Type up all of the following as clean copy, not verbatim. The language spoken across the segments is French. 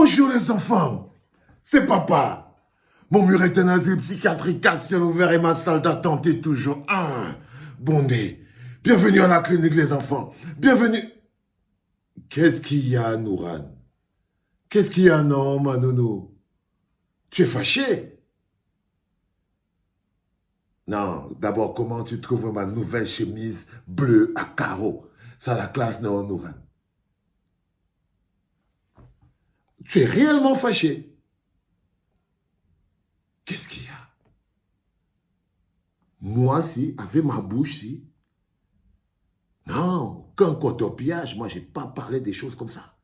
Bonjour les enfants, c'est papa. Mon mur est un asile psychiatrique à ciel ouvert et ma salle d'attente est toujours bondée. Bienvenue à la clinique les enfants, bienvenue. Qu'est-ce qu'il y a Nouran? Qu'est-ce qu'il y a non ma nounou? Tu es fâché? Non, d'abord comment tu trouves ma nouvelle chemise bleue à carreaux? Ça la classe non Nouran? Tu es réellement fâché? Qu'est-ce qu'il y a? Moi, si, avec ma bouche, si. Non, qu'un cotorpillage, moi, je n'ai pas parlé des choses comme ça.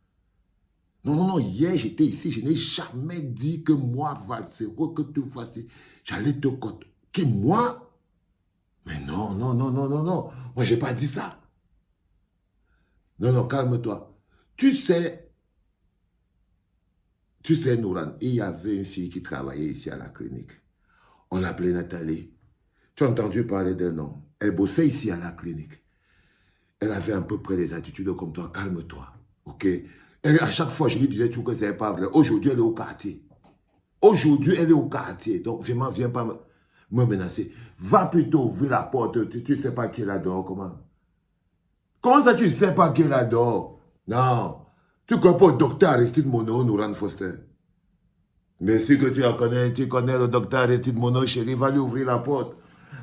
Non, non, non, hier, j'étais ici, je n'ai jamais dit que moi, Valsero, que tu vois, j'allais te coter. Qui, moi? Mais non, non, non, non, non, non. Moi, je n'ai pas dit ça. Non, non, calme-toi. Tu sais, Nouran, il y avait une fille qui travaillait ici à la clinique. On l'appelait Nathalie. Tu as entendu parler d'elle, non? Elle bossait ici à la clinique. Elle avait à peu près des attitudes comme toi. Calme-toi, ok? À chaque fois, je lui disais tout que ce n'est pas vrai. Aujourd'hui, elle est au quartier. Aujourd'hui, elle est au quartier. Donc, vraiment, viens pas me menacer. Va plutôt ouvrir la porte. Tu ne sais pas qui est là-dehors, comment? Comment ça, tu ne sais pas qui est là-dehors? Non. Tu ne connais pas le docteur Aristide Monod, Nouran Foster? Mais si que tu connais le docteur Aristide Monod, chérie, va lui ouvrir la porte.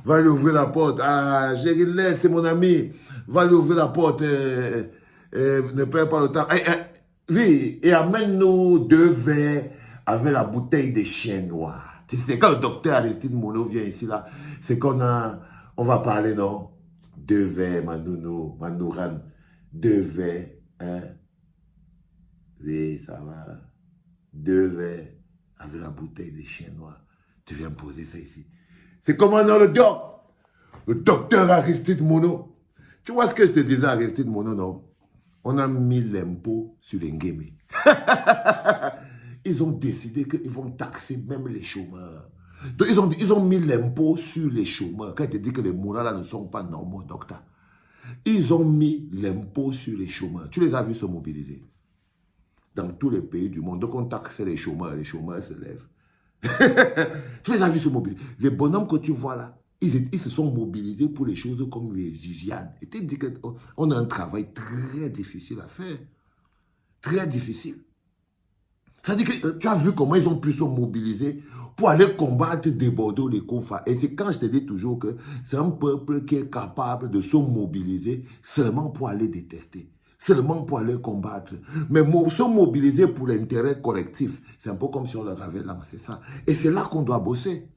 Va lui ouvrir la porte. Ah, chérie, laisse, c'est mon ami. Va lui ouvrir la porte. Ne perds pas le temps. Oui, et amène-nous 2 verres avec la bouteille de chien noir. Tu sais, quand le docteur Aristide Monod vient ici, là, c'est on va parler, non? 2 verres, ma nounou, ma Nouran. 2 verres, hein? Oui, ça va. 2 verres avec la bouteille de chien noir. Tu viens poser ça ici. C'est comment dans le docteur Aristide Monod. Tu vois ce que je te disais Aristide Monod, non? On a mis l'impôt sur les Nguémé. Ils ont décidé qu'ils vont taxer même les chômeurs. Donc, ils ont mis l'impôt sur les chômeurs. Quand ils te disent que les moulins là ne sont pas normaux, docteur. Ils ont mis l'impôt sur les chômeurs. Tu les as vus se mobiliser dans tous les pays du monde. Donc on taxait les chômeurs se lèvent. Tu les as vus se mobiliser. Les bonhommes que tu vois là, ils se sont mobilisés pour les choses comme les Viviane. Et tu dis qu'on a un travail très difficile à faire. Très difficile. C'est-à-dire que tu as vu comment ils ont pu se mobiliser pour aller combattre des Bordeaux, les Kofa. Et c'est quand je te dis toujours que c'est un peuple qui est capable de se mobiliser seulement pour aller détester. Seulement pour aller combattre. Mais se mobiliser pour l'intérêt collectif, c'est un peu comme si on leur avait lancé ça. Et c'est là qu'on doit bosser.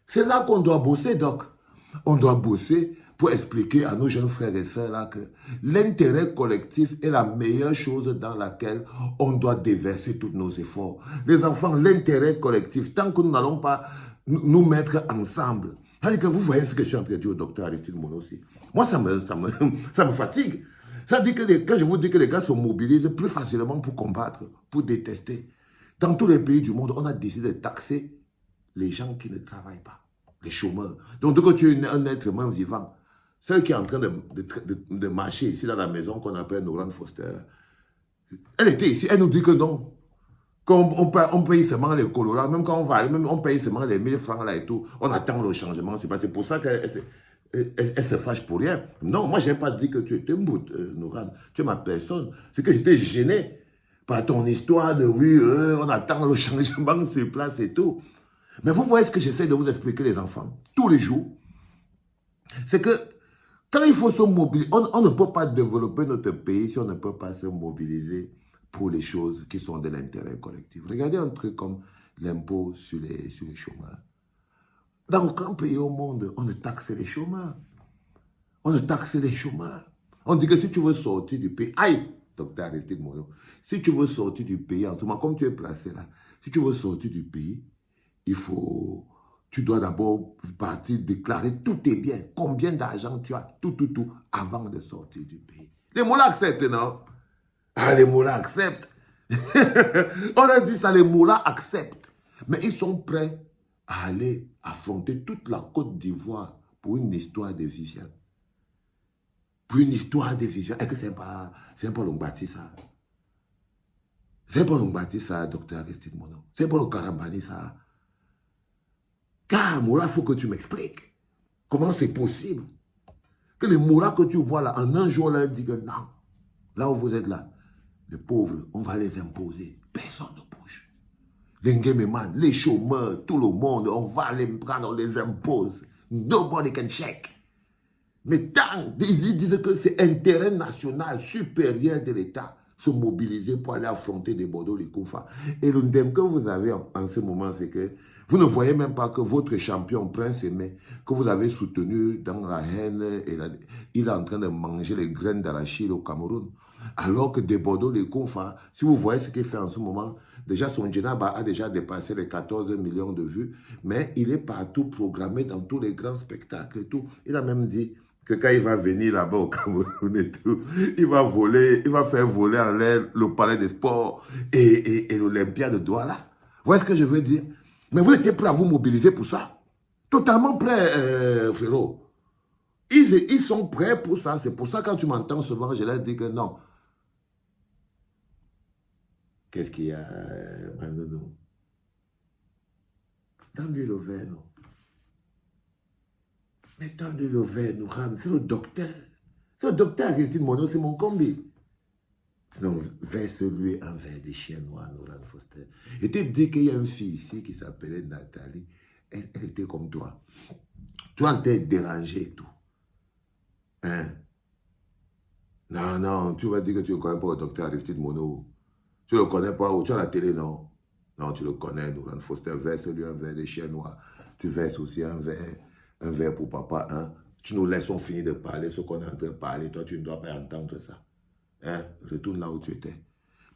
C'est là qu'on doit bosser, donc. On doit bosser pour expliquer à nos jeunes frères et sœurs là que l'intérêt collectif est la meilleure chose dans laquelle on doit déverser tous nos efforts. Les enfants, l'intérêt collectif, tant que nous n'allons pas nous mettre ensemble. C'est-à-dire que vous voyez ce que je suis en train de dire au docteur Aristide Monod aussi. Moi, ça me fatigue. Ça dit que quand je vous dis que les gars se mobilisent plus facilement pour combattre, pour détester. Dans tous les pays du monde, on a décidé de taxer les gens qui ne travaillent pas. Les chômeurs. Donc, dès que tu es un être humain vivant, celle qui est en train de marcher ici dans la maison qu'on appelle Nouran Foster, elle était ici, elle nous dit que non. Qu'on paye seulement les colorants, même quand on va aller, même on paye seulement les 1000 francs là et tout, on attend le changement. C'est pour ça qu'elle se fâche pour rien. Non, moi je n'ai pas dit que tu étais un bout, Nouran. Tu es ma personne. C'est que j'étais gêné par ton histoire de oui, on attend le changement sur place et tout. Mais vous voyez ce que j'essaie de vous expliquer, les enfants, tous les jours. C'est que quand il faut se mobiliser, on ne peut pas développer notre pays si on ne peut pas se mobiliser pour les choses qui sont de l'intérêt collectif. Regardez un truc comme l'impôt sur les chômeurs. Dans aucun pays au monde, on ne taxe les chômeurs. On ne taxe les chômeurs. On dit que si tu veux sortir du pays, aïe, docteur Aristide Monod, si tu veux sortir du pays, en ce moment, comme tu es placé là, si tu veux sortir du pays, tu dois d'abord partir déclarer tous tes biens, combien d'argent tu as, tout, avant de sortir du pays. Les moulins acceptent, non? Ah, les moulins acceptent. On a dit ça, les moulins acceptent. Mais ils sont prêts à aller affronter toute la Côte d'Ivoire pour une histoire de Viviane. Pour une histoire de Viviane. Est-ce que c'est pas Longbati, ça? C'est pour nous bâtir ça, docteur Aristide Mono. C'est pour nous carambani ça. Car, Moula, il faut que tu m'expliques. Comment c'est possible que les Moula que tu vois là, en un jour, là, disent que non, là où vous êtes là, les pauvres, on va les imposer. Personne ne bouge. Les Nguememan, les chômeurs, tout le monde, on va les prendre, on les impose. Nobody can check. Mais tant, ils disent que c'est intérêt national supérieur de l'État se mobiliser pour aller affronter des Bordeaux, les Koufa. Et le ndem que vous avez en ce moment, c'est que vous ne voyez même pas que votre champion, Prince Aimé, que vous avez soutenu dans la haine, il est en train de manger les graines d'arachide au Cameroun. Alors que des Bordeaux, les Koufa, si vous voyez ce qu'il fait en ce moment, déjà son Djenaba a déjà dépassé les 14 millions de vues, mais il est partout programmé dans tous les grands spectacles et tout. Il a même dit que quand il va venir là-bas au Cameroun et tout, il va voler, il va faire voler en l'air le palais des sports et l'Olympia de Douala. Vous voyez ce que je veux dire? Mais vous étiez prêt à vous mobiliser pour ça? Totalement prêt, frérot. Ils sont prêts pour ça. C'est pour ça quand tu m'entends souvent, je leur dis que non. Qu'est-ce qu'il y a, Manono? Donne-lui le verre, non? Mais donne-lui le verre, Nouran. C'est le docteur. C'est le docteur Aristide Mono, c'est mon combi. Non, verse-lui un verre de chien noir, Nouran Foster. Et tu dis qu'il y a une fille ici qui s'appelait Nathalie. Elle était comme toi. Toi, t'es dérangé et tout. Hein? Non, non, tu vas dire que tu ne connais pas le docteur Aristide Mono. Tu ne le connais pas, ou tu as la télé, non? Non, tu le connais, Nouran Foster. Verse-lui un verre de chien noir. Tu verses aussi un verre pour papa, hein? Tu nous laissons finir de parler ce qu'on est en train de parler. Toi, tu ne dois pas entendre ça. Hein? Retourne là où tu étais.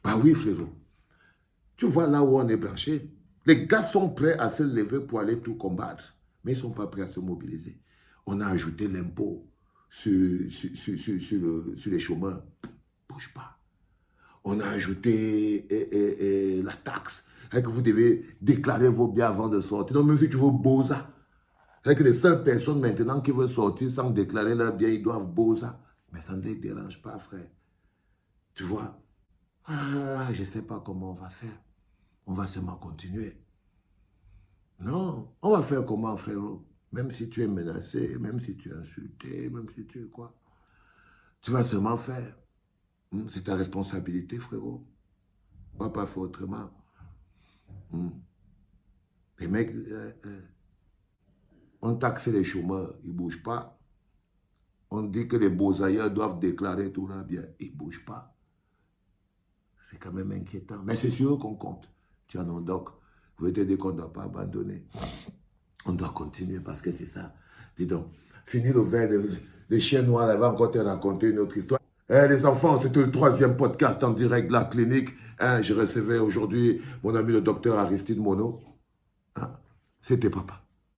Bah oui, frérot. Tu vois là où on est branché. Les gars sont prêts à se lever pour aller tout combattre. Mais ils ne sont pas prêts à se mobiliser. On a ajouté l'impôt sur les chômeurs. Bouge pas. On a ajouté la taxe. Que vous devez déclarer vos biens avant de sortir. Donc même si tu veux Boza. C'est que les seules personnes maintenant qui veulent sortir sans déclarer leurs biens, ils doivent Boza. Mais ça ne les dérange pas, frère. Tu vois? Ah, je ne sais pas comment on va faire. On va seulement continuer. Non, on va faire comment, frérot? Même si tu es menacé, même si tu es insulté, même si tu es quoi. Tu vas seulement faire. C'est ta responsabilité, frérot. On ne va pas faire autrement. Les mecs, on taxe les chômeurs, ils ne bougent pas. On dit que les beaux ailleurs doivent déclarer tout là bien, ils ne bougent pas. C'est quand même inquiétant. Mais c'est sur eux qu'on compte. Tu en as donc. Je veux te dire qu'on ne doit pas abandonner. On doit continuer parce que c'est ça. Dis donc, fini le verre des chiens noirs, elle va encore te raconter une autre histoire. Les enfants, c'était le 3e podcast en direct de la clinique. Je recevais aujourd'hui mon ami le docteur Aristide Mono. C'était papa.